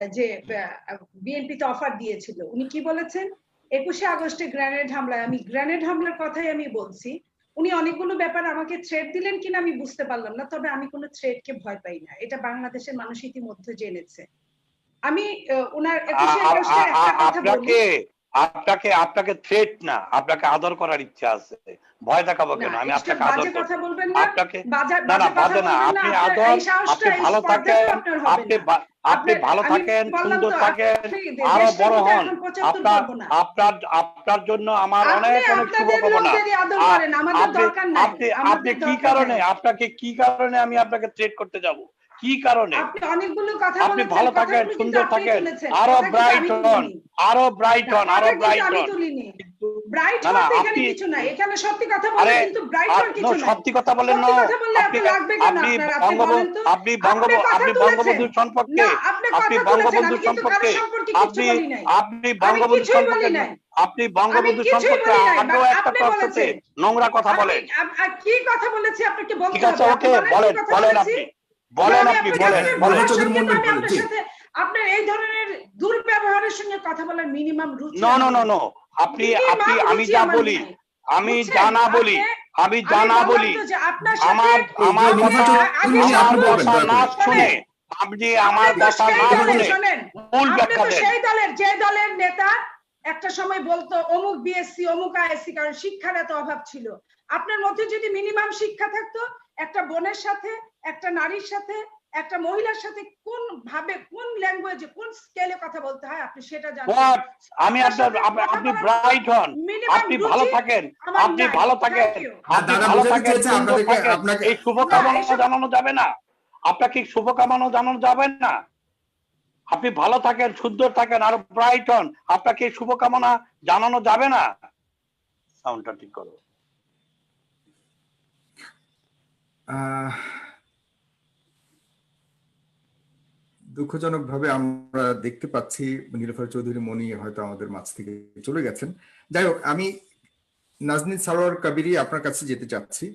যে বিএনপিতে অফার দিয়েছিল, উনি কি বলেছেন? 21শে আগস্টে গ্রেনেড হামলায়, আমি গ্রেনেড হামলার কথাই আমি বলছি। উনি অনেকগুলো ব্যাপার আমাকে থ্রেট দিলেন কিনা আমি বুঝতে পারলাম না, তবে আমি কোনো থ্রেটকে ভয় পাই না, এটা বাংলাদেশের মানুষ ইতিমধ্যে জেনেছে। আমি ওনার 21শে আগস্টে একটা কথা বলি, আপনাকে আপনাকে থ্রেট না, আপনাকে আদর করার ইচ্ছা আছে। ভয় দেখাবো কেন? আমি আপনাকে আদর করব। আপনাকে না না বাজে না, আপনি আদর, আপনি ভালো থাকেন, আপনি ভালো থাকেন, সুন্দর থাকেন, আরো বড় হন। আপনার জন্য আমার অনেক অনেক শুভকামনা। আপনি কি কারণে, আপনাকে কি কারণে আমি আপনাকে থ্রেট করতে যাব? কি কারণে? আপনি ভালো থাকেন, সুন্দর থাকেন, আরো ব্রাইট হন, আরো ব্রাইট হন, আরো ব্রাইট হন। ব্রাইট হতে এখানে কিছু নাই, এখানে সত্যি কথা বলে কিন্তু ব্রাইট হওয়ার কিছু নাই। সত্যি কথা বলেন না, আপনি বঙ্গবন্ধু সম্পর্কে, আপনি বঙ্গবন্ধু সম্পর্কে, আপনি বঙ্গবন্ধু সম্পর্কে, আপনি বঙ্গবন্ধু সম্পর্কে আগেও একটা কথাতে নোংরা কথা বলেন। কি কথা বলেছি আপনাকে বলতে হবে? ঠিক আছে, ওকে, বলেন বলেন, আপনি বলেন, আপনি বলেন বলেন। আপনার এই ধরনের দুর্ব্যবহারের সঙ্গে কথা বলার মিনিমাম রুচি নো নো নো নো, আপনি আমি যা বলি, আমি জানা বলি, আমি জানা বলি, আমার কথা না শুনে, আপনি আমার কথা না শুনে ভুল ব্যাখ্যা দেন। সেই দলের যে দলের নেতা একটা সময় বলতো অমুক বিএসসি অমুক আইএসসি, কারণ শিক্ষার এত অভাব ছিল। আপনার মধ্যে যদি মিনিমাম শিক্ষা থাকতো, একটা বোনের সাথে, একটা নারীর সাথে, একটা মহিলার সাথে কোন ভাবে, কোন ল্যাঙ্গুয়েজে, কোন স্কেলে কথা বলতে হয় আপনি সেটা জানেন। আমি আপনি ব্রাইট হন, আপনি ভালো থাকেন, আপনি ভালো থাকেন, আপনি ভালো থাকেন, সুন্দর থাকেন। এই শুভকামনা জানানো যাবে না? আপনাকে শুভকামনা জানানো যাবে না? আপনি ভালো থাকেন, সুন্দর থাকেন, আরো ব্রাইট হন, আপনাকে শুভকামনা জানানো যাবে না? সাউন্ডটা ঠিক করো। দুঃখজনকভাবে আমরা দেখতে পাচ্ছি নীলুফার চৌধুরী মনি হয়তো আমাদের মাঝ থেকে চলে গেছেন। যাই হোক, আমি নাজনীন সারোয়ার কাবিরি আপনার কাছে যেতে চাচ্ছি।